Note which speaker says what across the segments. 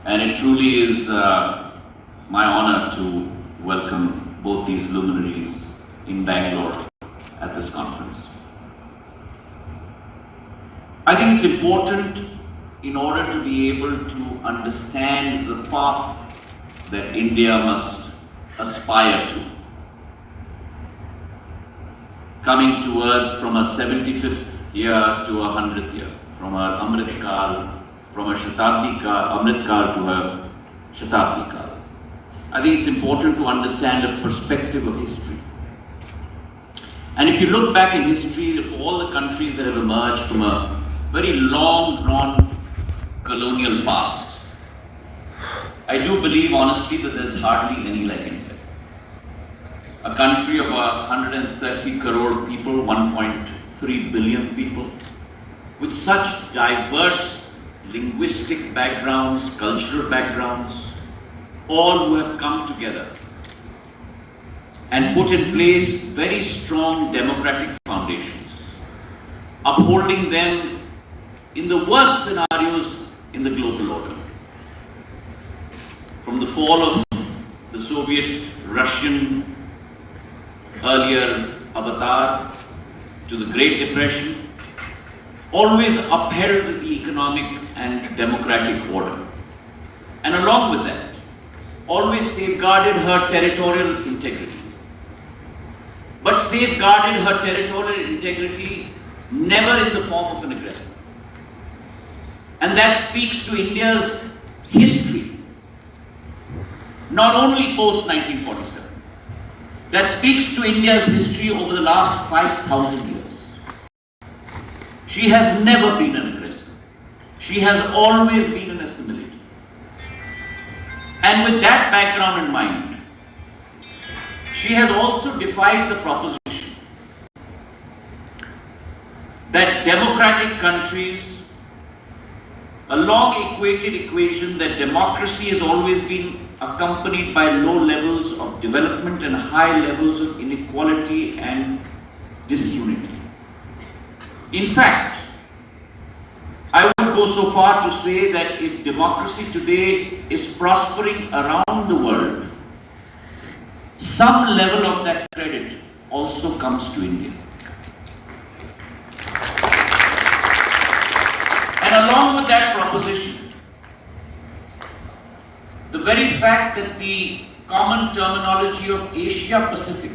Speaker 1: And it truly is my honor to welcome both these luminaries in Bangalore at this conference. I think it's important in order to be able to understand the path that India must aspire to. Coming towards from a 75th year to a 100th year, from a Amrit Kal, from a Shatabdi Kal, Amrit Kal to a Shatabdi Kal. I think it's important to understand a perspective of history. And if you look back in history of all the countries that have emerged from a very long drawn colonial past, I do believe honestly that there's hardly any like India. A country of 130 crore people, 1.3 billion people, with such diverse linguistic backgrounds, cultural backgrounds, all who have come together and put in place very strong democratic foundations, upholding them in the worst scenarios in the global order. From the fall of the Soviet, Russian, earlier avatar, to the Great Depression, always upheld the economic and democratic order. And along with that, always safeguarded her territorial integrity. But safeguarded her territorial integrity never in the form of an aggressor. And that speaks to India's history, not only post 1947. That speaks to India's history over the last 5,000 years. She has never been an aggressor. She has always been an assimilator. And with that background in mind, she has also defied the proposition that democratic countries, a long equated equation that democracy has always been accompanied by low levels of development and high levels of inequality and disunity. In fact, I would go so far to say that if democracy today is prospering around the world, some level of that credit also comes to India. And along with that proposition, the very fact that the common terminology of Asia Pacific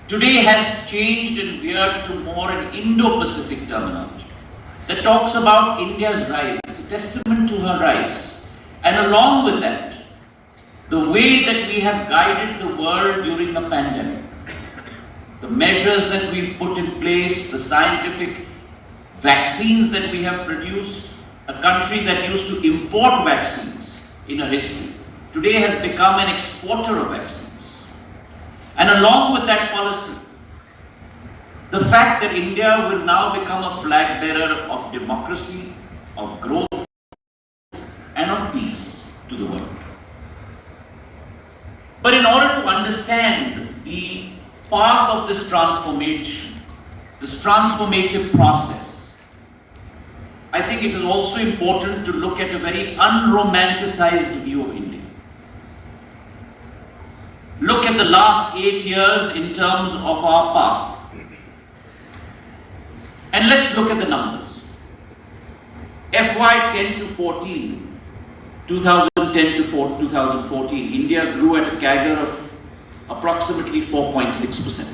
Speaker 1: today has changed and veered to more an Indo-Pacific terminology that talks about India's rise, it's a testament to her rise. And along with that, the way that we have guided the world during the pandemic, the measures that we've put in place, the scientific vaccines that we have produced, a country that used to import vaccines in her history, today has become an exporter of vaccines. And along with that policy, the fact that India will now become a flag bearer of democracy, of growth, and of peace to the world. But in order to understand the path of this transformation, this transformative process, I think it is also important to look at a very unromanticized view of India. Look at the last 8 years in terms of our path. And let's look at the numbers. FY 10 to 14, 2010 to 2014, India grew at a CAGR of approximately 4.6%.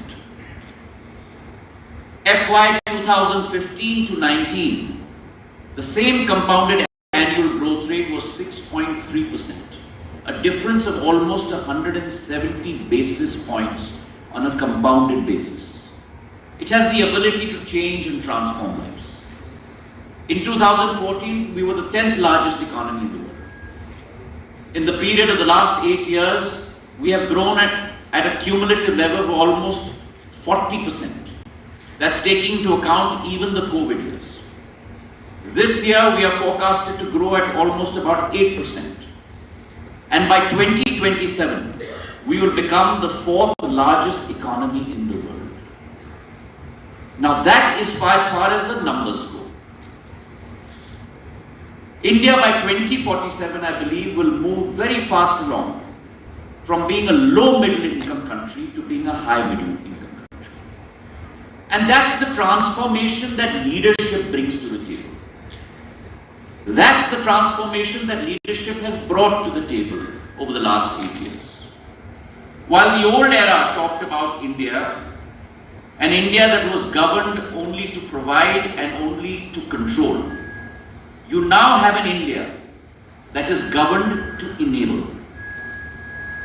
Speaker 1: FY 2015 to 19, the same compounded annual growth rate was 6.3%, a difference of almost 170 basis points on a compounded basis. It has the ability to change and transform lives. In 2014, we were the 10th largest economy in the world. In the period of the last 8 years, we have grown at a cumulative level of almost 40%. That's taking into account even the COVID years. This year, we are forecasted to grow at almost about 8%. And by 2027, we will become the 4th largest economy in the world. Now that is as far as the numbers go. India by 2047, I believe, will move very fast along from being a low middle income country to being a high middle income country. And that's the transformation that leadership brings to the table. That's the transformation that leadership has brought to the table over the last 8 years. While the old era talked about India, an India that was governed only to provide and only to control, you now have an India that is governed to enable.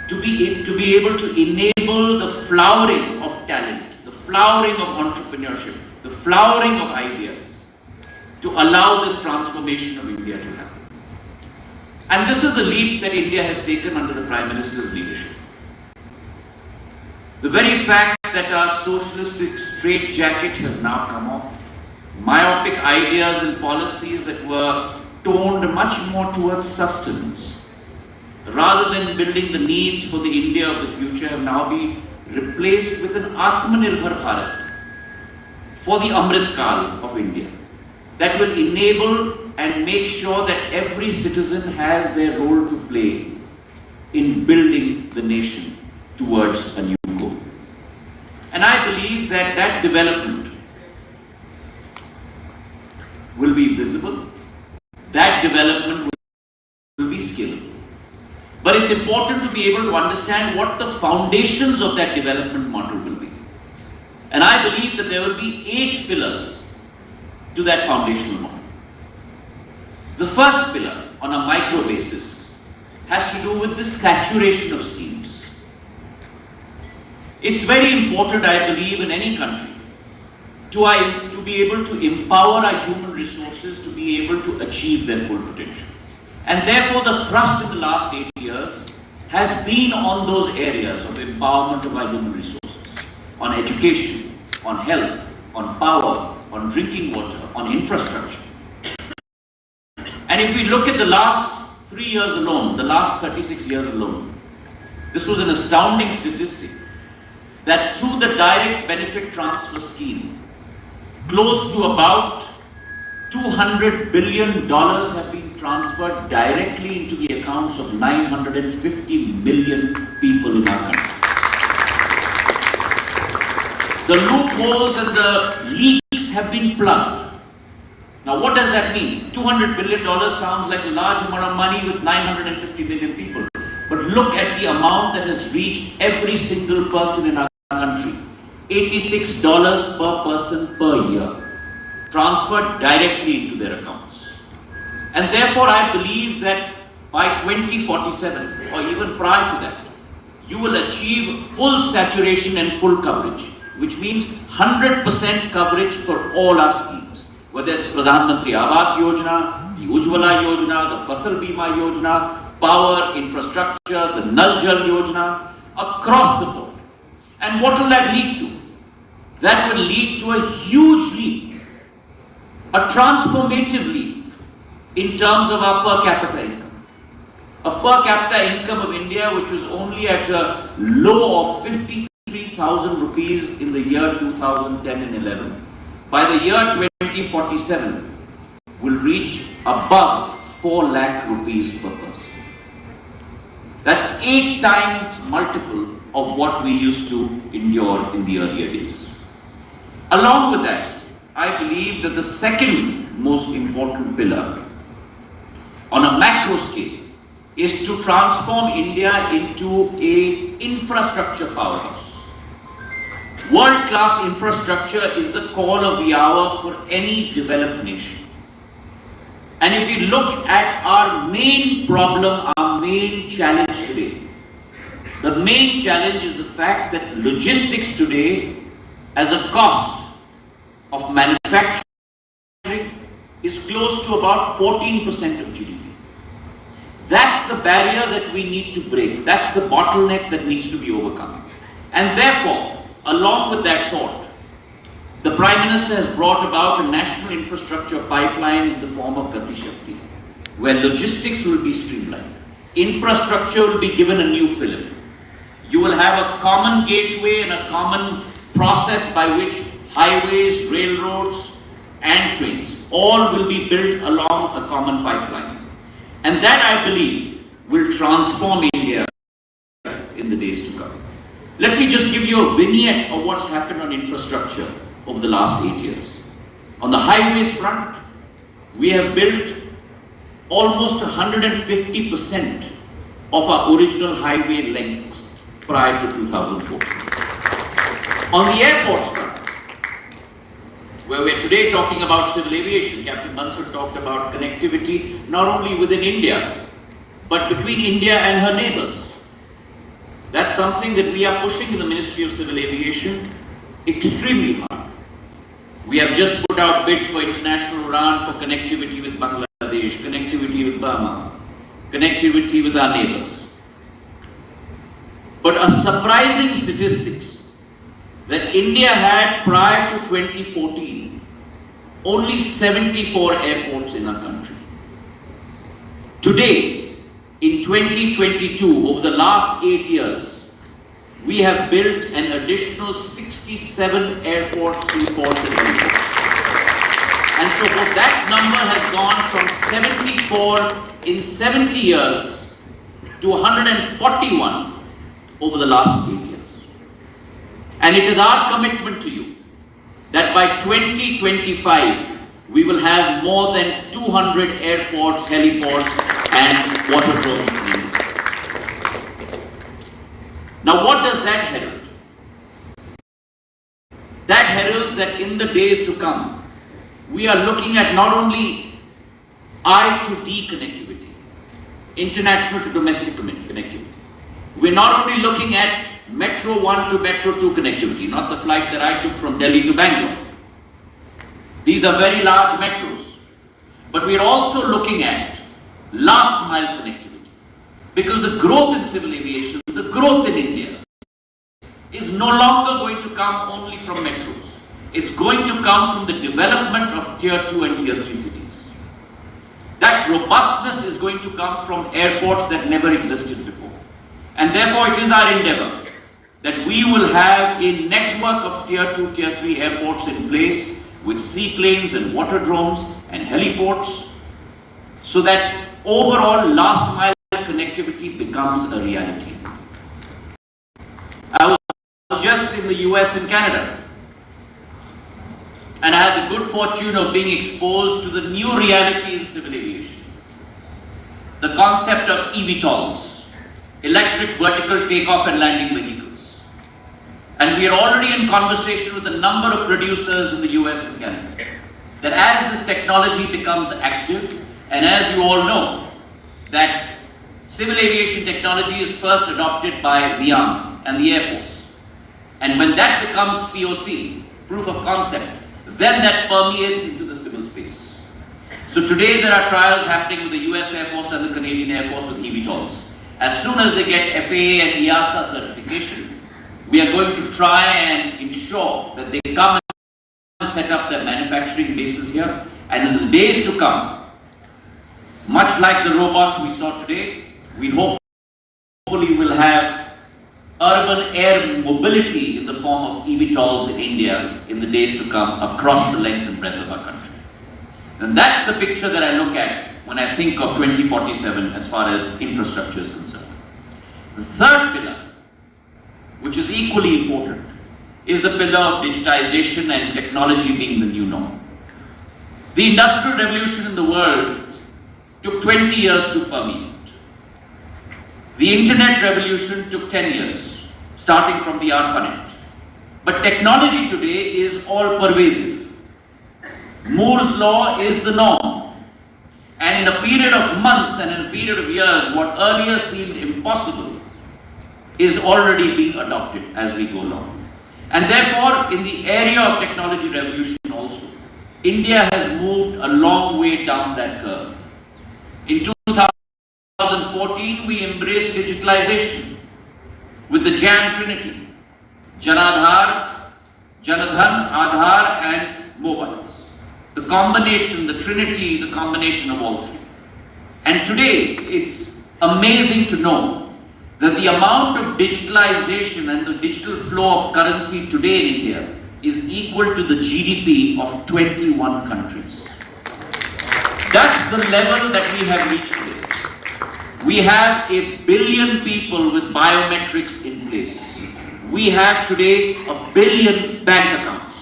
Speaker 1: To be able to enable the flowering of talent, the flowering of entrepreneurship, the flowering of ideas, to allow this transformation of India to happen. And this is the leap that India has taken under the Prime Minister's leadership. The very fact that our socialistic straitjacket has now come off, myopic ideas and policies that were toned much more towards sustenance, rather than building the needs for the India of the future, have now been replaced with an Atmanirbhar Bharat for the Amrit Kal of India, that will enable and make sure that every citizen has their role to play in building the nation towards a new goal. And I believe that that development will be visible, that development will be scalable. But it's important to be able to understand what the foundations of that development model will be. And I believe that there will be 8 pillars to that foundational model. The first pillar, on a micro basis, has to do with the saturation of schemes. It's very important, I believe, in any country to be able to empower our human resources to be able to achieve their full potential. And therefore, the thrust in the last 8 years has been on those areas of empowerment of our human resources, on education, on health, on power, on drinking water, on infrastructure. And if we look at the last 3 years alone, the last 36 years alone, this was an astounding statistic that through the direct benefit transfer scheme, close to about $200 billion have been transferred directly into the accounts of 950 million people in our country. The loopholes and the leaks have been plugged. Now what does that mean? $200 billion sounds like a large amount of money with 950 million people. But look at the amount that has reached every single person in our country. $86 per person per year, transferred directly into their accounts. And therefore I believe that by 2047 or even prior to that, you will achieve full saturation and full coverage, which means 100% coverage for all our schemes, whether it's Pradhan Mantri Awas Yojana, the Ujjwala Yojana, the Fasal Bima Yojana, power, infrastructure, the Nal Jal Yojana, across the board. And what will that lead to? That will lead to a huge leap, a transformative leap in terms of our per capita income. A per capita income of India, which was only at a low of 53,000 rupees in the year 2010 and 11, by the year 2047 will reach above 4 lakh rupees per person. That's 8 times multiple of what we used to endure in the earlier days. Along with that, I believe that the second most important pillar on a macro scale is to transform India into an infrastructure powerhouse. World-class infrastructure is the call of the hour for any developed nation. And if we look at our main problem, our main challenge today, the main challenge is the fact that logistics today, as a cost of manufacturing, is close to about 14% of GDP. That's the barrier that we need to break. That's the bottleneck that needs to be overcome. And therefore, along with that thought, the Prime Minister has brought about a national infrastructure pipeline in the form of Gati Shakti, where logistics will be streamlined. Infrastructure will be given a new fillip. You will have a common gateway and a common process by which highways, railroads, and trains, all will be built along a common pipeline. And that, I believe, will transform India in the days to come. Let me just give you a vignette of what's happened on infrastructure over the last 8 years. On the highways front, we have built almost 150% of our original highway length prior to 2004. On the airports front, where we're today talking about civil aviation, Captain Bansal talked about connectivity not only within India, but between India and her neighbors. That's something that we are pushing in the Ministry of Civil Aviation extremely hard. We have just put out bids for international RAN for connectivity with Bangladesh, connectivity with Burma, connectivity with our neighbors. But a surprising statistics that India had prior to 2014 only 74 airports in our country. Today, in 2022, over the last 8 years, we have built an additional 67 airports, seaports and heliports. And so that number has gone from 74 in 70 years to 141 over the last 8 years. And it is our commitment to you that by 2025, we will have more than 200 airports, heliports and waterdromes in India. Now what does that herald? That heralds that in the days to come, we are looking at not only I to D connectivity, international to domestic connectivity. We're not only looking at Metro 1 to Metro 2 connectivity, not the flight that I took from Delhi to Bangalore. These are very large metros. But we're also looking at last mile connectivity. Because the growth in civil aviation, the growth in India, is no longer going to come only from metros. It's going to come from the development of Tier 2 and Tier 3 cities. That robustness is going to come from airports that never existed before. And therefore it is our endeavor that we will have a network of Tier 2, Tier 3 airports in place with seaplanes and waterdromes and heliports so that overall last mile connectivity becomes a reality. I was just in the US and Canada and I had the good fortune of being exposed to the new reality in civil aviation. The concept of eVTOLs, electric vertical takeoff and landing vehicles. And we are already in conversation with a number of producers in the US and Canada that as this technology becomes active, and as you all know, that civil aviation technology is first adopted by the Army and the Air Force. And when that becomes POC, proof of concept, then that permeates into the civil space. So today there are trials happening with the US Air Force and the Canadian Air Force with eVTOLs. As soon as they get FAA and EASA certification, we are going to try and ensure that they come and set up their manufacturing bases here. And in the days to come, much like the robots we saw today, we hopefully will have urban air mobility in the form of eVTOLs in India in the days to come across the length and breadth of our country. And that's the picture that I look at when I think of 2047 as far as infrastructure is concerned. The third pillar, which is equally important, is the pillar of digitization and technology being the new norm. The industrial revolution in the world took 20 years to permeate. The internet revolution took 10 years, starting from the ARPANET. But technology today is all pervasive. Moore's law is the norm. And in a period of months and in a period of years, what earlier seemed impossible is already being adopted as we go along. And therefore, in the area of technology revolution also, India has moved a long way down that curve. In 2014, we embraced digitalization with the JAM Trinity, Janadhar, Janadhan, Aadhaar and mobiles. The combination, the Trinity, the combination of all three. And today, it's amazing to know that the amount of digitalization and the digital flow of currency today in India is equal to the GDP of 21 countries. That's the level that we have reached today. We have 1 billion people with biometrics in place. We have today 1 billion bank accounts.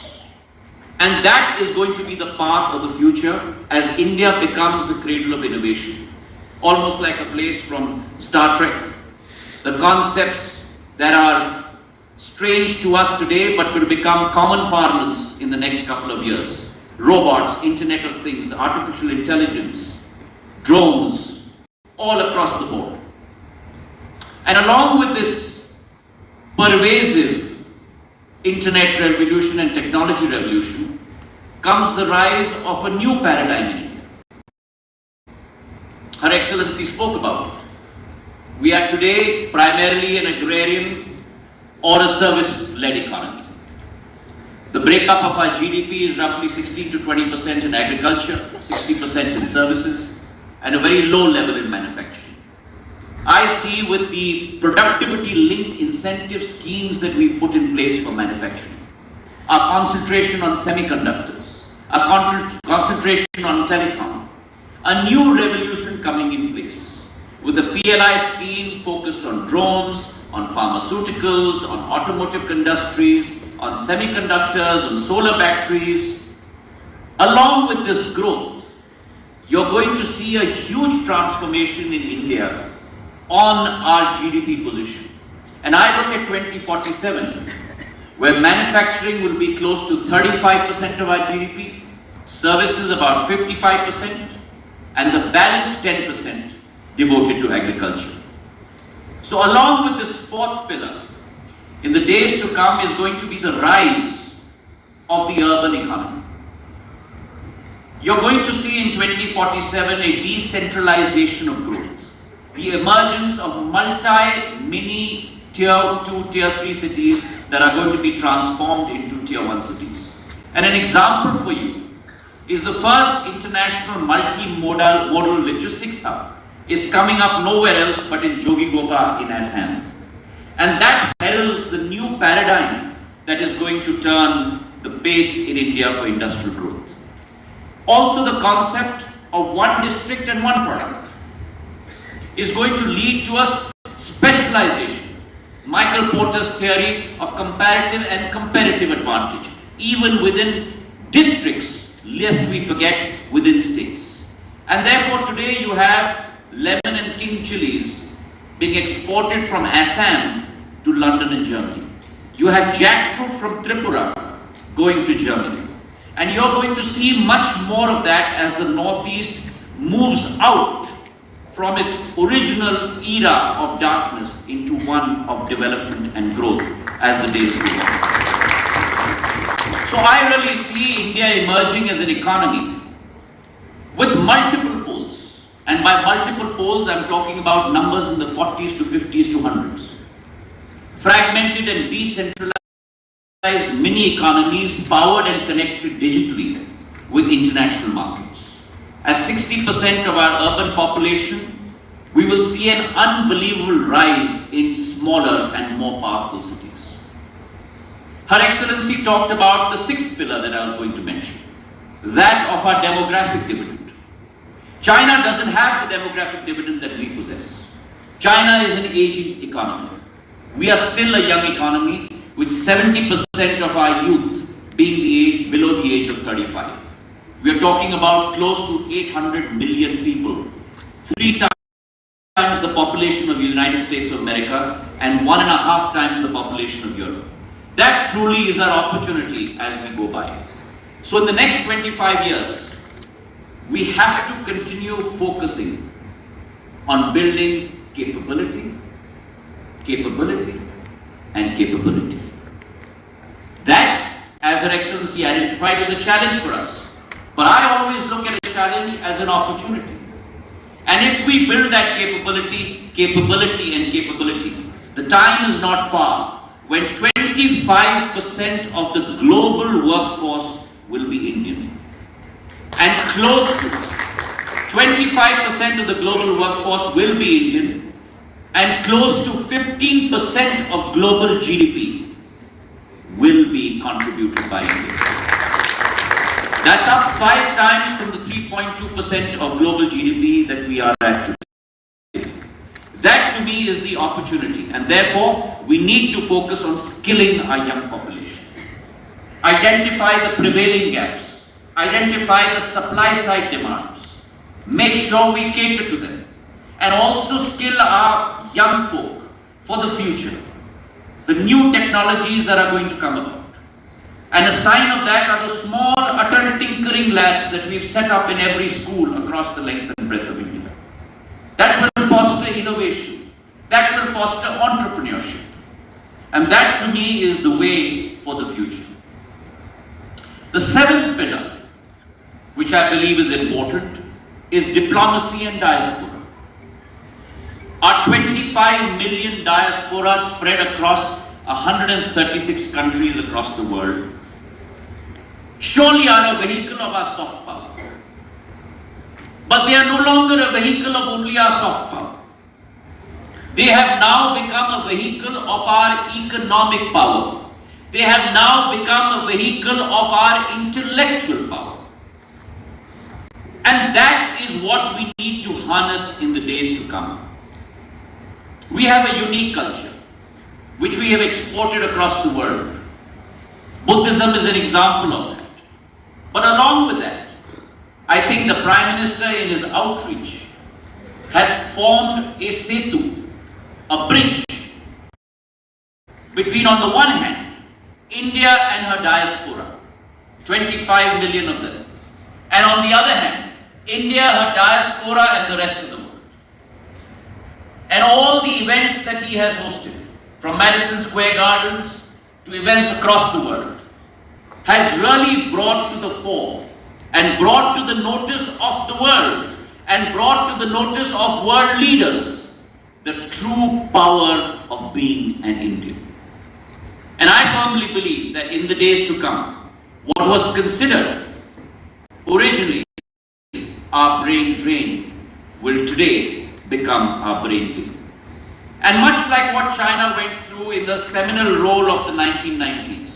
Speaker 1: And that is going to be the path of the future as India becomes the cradle of innovation. Almost like a place from Star Trek. The concepts that are strange to us today but will become common parlance in the next couple of years. Robots, Internet of Things, artificial intelligence, drones, all across the board. And along with this pervasive Internet revolution and technology revolution comes the rise of a new paradigm in India. Her Excellency spoke about it. We are today primarily an agrarian or a service-led economy. The breakup of our GDP is roughly 16 to 20% in agriculture, 60% in services, and a very low level in manufacturing. I see with the productivity-linked incentive schemes that we've put in place for manufacturing, our concentration on semiconductors, our concentration on telecom, a new revolution coming in place with a PLI scheme focused on drones, on pharmaceuticals, on automotive industries, on semiconductors, on solar batteries. Along with this growth, you're going to see a huge transformation in India on our GDP position. And I look at 2047, where manufacturing will be close to 35% of our GDP, services about 55%, and the balance 10% devoted to agriculture. So along with this fourth pillar, in the days to come is going to be the rise of the urban economy. You're going to see in 2047 a decentralization of growth. The emergence of multi-mini tier 2, tier 3 cities that are going to be transformed into tier 1 cities. And an example for you is the first international multimodal logistics hub is coming up nowhere else but in Jogighopa in Assam. And that heralds the new paradigm that is going to turn the pace in India for industrial growth. Also, the concept of one district and one product is going to lead to a specialization. Michael Porter's theory of comparative and competitive advantage, even within districts, lest we forget within states. And therefore today you have lemon and king chilies being exported from Assam to London and Germany. You have jackfruit from Tripura going to Germany. And you're going to see much more of that as the Northeast moves out from its original era of darkness into one of development and growth as the days go on. So I really see India emerging as an economy with multiple poles. And by multiple poles, I'm talking about numbers in the 40s to 50s to 100s. Fragmented and decentralized mini economies powered and connected digitally with international markets. As 60% of our urban population, we will see an unbelievable rise in smaller and more powerful cities. Her Excellency talked about the sixth pillar that I was going to mention, that of our demographic dividend. China doesn't have the demographic dividend that we possess. China is an aging economy. We are still a young economy with 70% of our youth being below the age of 35. We are talking about close to 800 million people, 3 times the population of the United States of America and 1.5 times the population of Europe. That truly is our opportunity as we go by. So in the next 25 years, we have to continue focusing on building capability, and capability. That, as Her Excellency identified, is a challenge for us. But I always look at a challenge as an opportunity. And if we build that capability, the time is not far when 25% of the global workforce will be Indian. And close to 25% of the global workforce will be Indian, and close to 15% of global GDP will be contributed by India. That's up 5 times from the 3.2% of global GDP that we are at today. That to me is the opportunity, and therefore we need to focus on skilling our young population. Identify the prevailing gaps, identify the supply side demands, make sure we cater to them, and also skill our young folk for the future, the new technologies that are going to come about. And a sign of that are the small adult tinkering labs that we've set up in every school across the length and breadth of India. That will foster innovation, that will foster entrepreneurship, and that to me is the way for the future. The 7th pillar, which I believe is important, is diplomacy and diaspora. Our 25 million diaspora spread across 136 countries across the world surely are a vehicle of our soft power. But they are no longer a vehicle of only our soft power. They have now become a vehicle of our economic power. They have now become a vehicle of our intellectual power. And that is what we need to harness in the days to come. We have a unique culture, which we have exported across the world. Buddhism is an example of that. But along with that, I think the Prime Minister in his outreach has formed a setu, a bridge between, on the one hand, India and her diaspora, 25 million of them, and on the other hand, India, her diaspora, and the rest of the world. And all the events that he has hosted, from Madison Square Gardens to events across the world, has really brought to the fore and brought to the notice of the world and brought to the notice of world leaders the true power of being an Indian. And I firmly believe that in the days to come, what was considered originally our brain drain will today become our brain gain. And much like what China went through in the seminal role of the 1990s,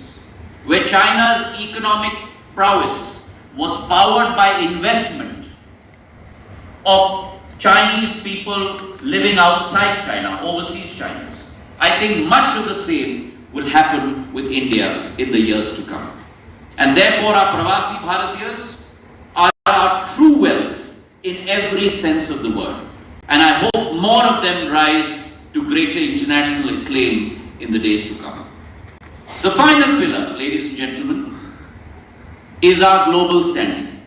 Speaker 1: where China's economic prowess was powered by investment of Chinese people living outside China, overseas Chinese, I think much of the same will happen with India in the years to come. And therefore our Pravasi Bharatiyas are our true wealth in every sense of the word. And I hope more of them rise to greater international acclaim in the days to come. The final pillar, ladies and gentlemen, is our global standing.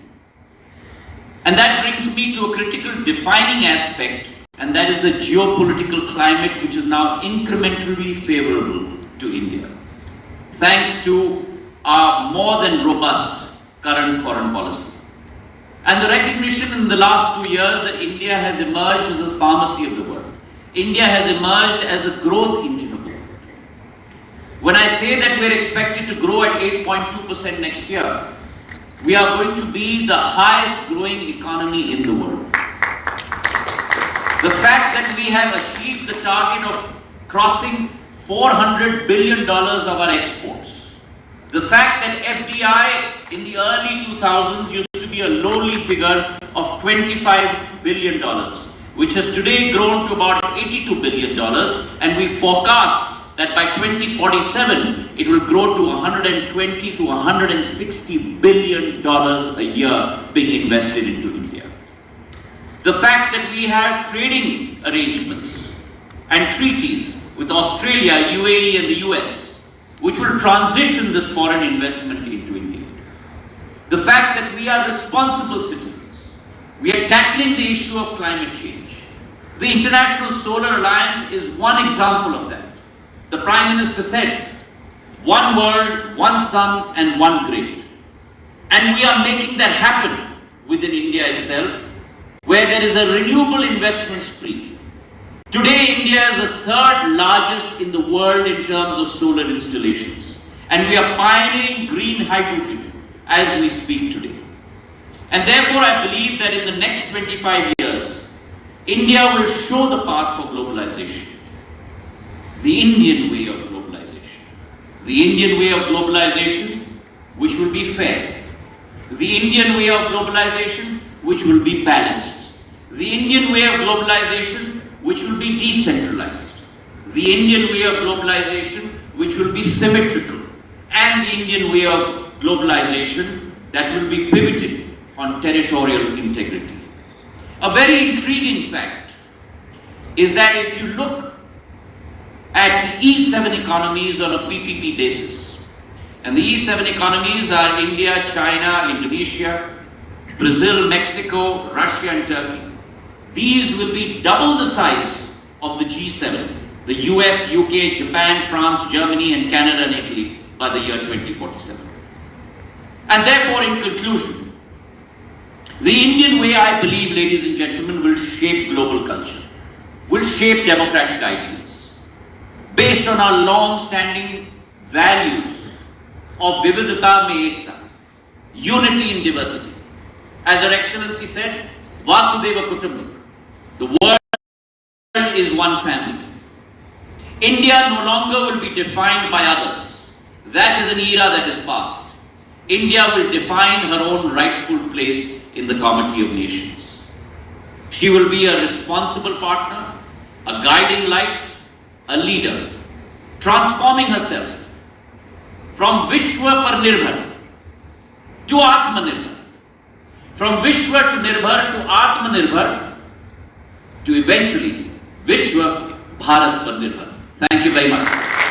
Speaker 1: And that brings me to a critical defining aspect, and that is the geopolitical climate which is now incrementally favorable to India, thanks to our more than robust current foreign policy. And the recognition in the last 2 years that India has emerged as a pharmacy of the world. India has emerged as a growth engine of the world. When I say that we're expected to grow at 8.2% next year, we are going to be the highest growing economy in the world. The fact that we have achieved the target of crossing $400 billion of our exports. The fact that FDI in the early 2000s used to be a lowly figure of $25 billion, which has today grown to about $82 billion, and we forecast that by 2047 it will grow to $120 to $160 billion a year being invested into India. The fact that we have trading arrangements and treaties with Australia, UAE and the US, which will transition this foreign investment into India. The fact that we are responsible citizens. We are tackling the issue of climate change. The International Solar Alliance is one example of that. The Prime Minister said, one world, one sun and one grid. And we are making that happen within India itself, where there is a renewable investment spree. Today, India is the third largest in the world in terms of solar installations. And we are pioneering green hydrogen as we speak today. And therefore, I believe that in the next 25 years, India will show the path for globalization. The Indian way of globalization. The Indian way of globalization, which will be fair. The Indian way of globalization, which will be balanced. The Indian way of globalization, which will be decentralized. The Indian way of globalization, which will be symmetrical. And the Indian way of globalization that will be pivoted on territorial integrity. A very intriguing fact is that if you look at the E7 economies on a PPP basis, and the E7 economies are India, China, Indonesia, Brazil, Mexico, Russia and Turkey. These will be double the size of the G7, the US, UK, Japan, France, Germany and Canada and Italy by the year 2047. And therefore, in conclusion, the Indian way, I believe, ladies and gentlemen, will shape global culture, will shape democratic ideals, based on our long-standing values of Vividhata mein ekta, unity in diversity. As Her Excellency said, Vasudhaiva Kutumbakam. The world is one family. India no longer will be defined by others. That is an era that is past. India will define her own rightful place in the comity of nations. She will be a responsible partner, a guiding light, a leader, transforming herself from Vishwa par Nirbhar to Atmanirbhar, from Vishwa to Nirbhar to Atmanirbhar, to eventually Vishwa Bharat par Nirbhar. Thank you very much.